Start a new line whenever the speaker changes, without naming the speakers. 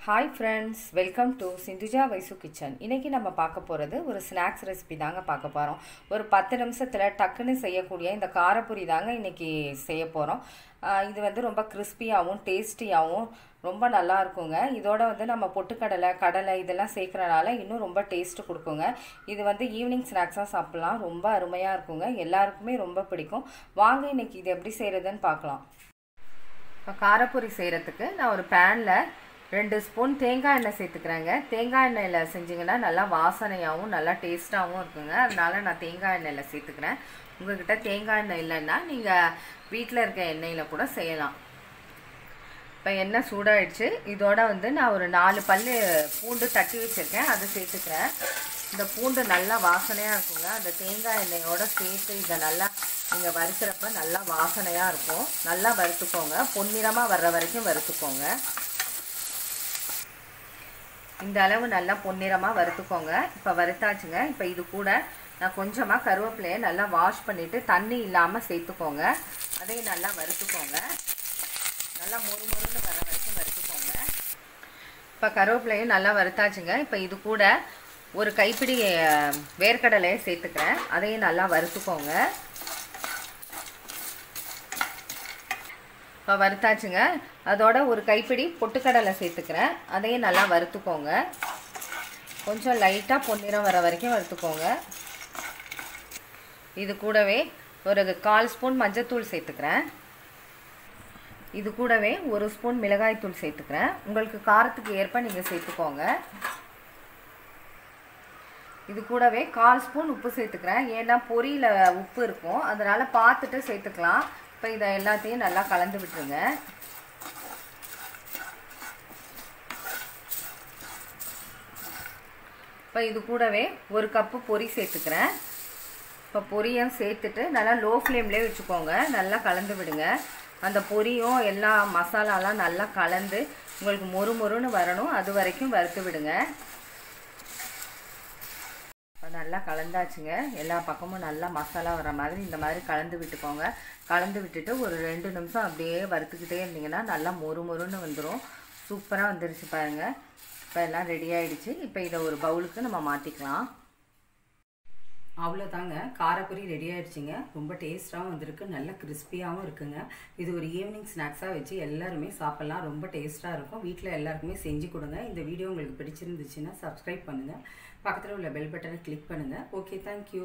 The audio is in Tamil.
Hi friends, welcome to Sindhuja Vaisu kitchen. இன்றைக்கி நம்ம பார்க்க போகிறது ஒரு ஸ்நாக்ஸ் ரெசிபி தாங்க பார்க்க போகிறோம். ஒரு 10 நிமிஷத்தில் டக்குன்னு செய்யக்கூடிய இந்த காரப்பொரி தாங்க இன்றைக்கி செய்ய போகிறோம். இது வந்து ரொம்ப கிறிஸ்பியாகவும் டேஸ்டியாகவும் ரொம்ப நல்லா இருக்குங்க. இதோட வந்து நம்ம பொட்டுக்கடலை, கடலை இதெல்லாம் சேர்க்குறனால இன்னும் ரொம்ப டேஸ்ட்டு கொடுக்குங்க. இது வந்து ஈவினிங் ஸ்நாக்ஸாக சாப்பிட்லாம். ரொம்ப அருமையாக இருக்குங்க. எல்லாருக்குமே ரொம்ப பிடிக்கும். வாங்க இன்றைக்கி இது எப்படி செய்கிறதுன்னு பார்க்கலாம். இப்போ காரப்பொரி செய்கிறதுக்கு நான் ஒரு பேனில் 2 ஸ்பூன் தேங்காய் எண்ணெய் சேர்த்துக்கிறேங்க. தேங்காய் எண்ணெயில் செஞ்சிங்கன்னா நல்லா வாசனையாகவும் நல்லா டேஸ்ட்டாகவும் இருக்குங்க. அதனால நான் தேங்காய் எண்ணெயில் சேர்த்துக்கிறேன். உங்கள்கிட்ட தேங்காய் எண்ணெய் இல்லைன்னா நீங்கள் வீட்டில் இருக்க எண்ணெயில் கூட செய்யலாம். இப்போ எண்ணெய் சூடாகிடுச்சு. இதோட வந்து நான் ஒரு 4 பல் பூண்டு தட்டி வச்சுருக்கேன், அதை சேர்த்துக்கிறேன். இந்த பூண்டு நல்லா வாசனையாக இருக்குங்க. அந்த தேங்காய் எண்ணெயோடு சேர்த்து இதை நல்லா நீங்கள் வறுக்கிறப்ப நல்லா வாசனையாக இருக்கும். நல்லா வறுத்துக்கோங்க. பொன்னிறமாக வர்ற வரைக்கும் வறுத்துக்கோங்க. இந்த அளவு நல்லா பொன்னிறமாக வறுத்துக்கோங்க. இப்போ வறுத்தாச்சுங்க. இப்போ இது கூட நான் கொஞ்சமாக கருவேப்பிலையை நல்லா வாஷ் பண்ணிவிட்டு தண்ணி இல்லாமல் சேர்த்துக்கோங்க. அதையும் நல்லா வறுத்துக்கோங்க. நல்லா மொறுமொறுன்னு வர வரைக்கும் வறுத்துக்கோங்க. இப்போ கருவேப்பிலையும் நல்லா வறுத்தாச்சுங்க. இப்போ இது கூட ஒரு கைப்பிடி வேர்க்கடலையை சேர்த்துக்கிறேன். அதையும் நல்லா வறுத்துக்கோங்க. இப்போ வறுத்தாச்சுங்க. அதோட ஒரு கைப்பிடி பொட்டுக்கடலை சேர்த்துக்கிறேன். அதையும் நல்லா வறுத்துக்கோங்க. கொஞ்சம் லைட்டாக பொன்னிறம் வர வரைக்கும் வறுத்துக்கோங்க. இது கூடவே ஒரு 1/4 ஸ்பூன் மஞ்சத்தூள் சேர்த்துக்கிறேன். இது கூடவே 1 ஸ்பூன் மிளகாய்த்தூள் சேர்த்துக்கிறேன். உங்களுக்கு காரத்துக்கு ஏற்ப நீங்கள் சேர்த்துக்கோங்க. இது கூடவே 1/4 ஸ்பூன் உப்பு சேர்த்துக்கிறேன். ஏன்னா பொரியில் உப்பு இருக்கும், அதனால் பார்த்துட்டு சேர்த்துக்கலாம். இப்போ இதை எல்லாத்தையும் நல்லா கலந்து விட்டுருங்க. இப்போ இது கூடவே 1 கப்பு பொரி சேர்த்துக்கிறேன். இப்போ பொரியும் சேர்த்துட்டு நல்லா லோ ஃப்ளேம்லேயே வச்சுக்கோங்க. நல்லா கலந்து விடுங்க. அந்த பொரியும் எல்லா மசாலாலாம் நல்லா கலந்து உங்களுக்கு மொறுமொறுன்னு வரணும். அது வரைக்கும் வறுத்து விடுங்க. நல்லா கலந்தாச்சுங்க. எல்லா பக்கமும் நல்லா மசாலா வர மாதிரி இந்த மாதிரி கலந்து விட்டுக்கோங்க. கலந்து விட்டுட்டு ஒரு 2 நிமிஷம் அப்படியே வறுத்துக்கிட்டே இருந்தீங்கன்னா நல்லா மொறுமொறுன்னு வந்துடும். சூப்பராக வந்துருச்சு பாருங்கள். இப்போ எல்லாம் ரெடி ஆகிடுச்சு. இப்போ இதை ஒரு பவுலுக்கு நம்ம மாற்றிக்கலாம்.
அவ்வளோதாங்க, காரப்பொரி ரெடி ஆகிடுச்சிங்க. ரொம்ப டேஸ்ட்டாகவும் வந்திருக்கு, நல்ல கிறிஸ்பியாகவும் இருக்குங்க. இது ஒரு ஈவினிங் ஸ்நாக்ஸாக வச்சு எல்லாருமே சாப்பிட்லாம். ரொம்ப டேஸ்ட்டாக இருக்கும். வீட்டில் எல்லாருக்குமே செஞ்சு கொடுங்க. இந்த வீடியோ உங்களுக்கு பிடிச்சிருந்துச்சுன்னா சப்ஸ்கிரைப் பண்ணுங்கள். பக்கத்தில் உள்ள பெல் பட்டனை கிளிக் பண்ணுங்கள். Okay, thank you.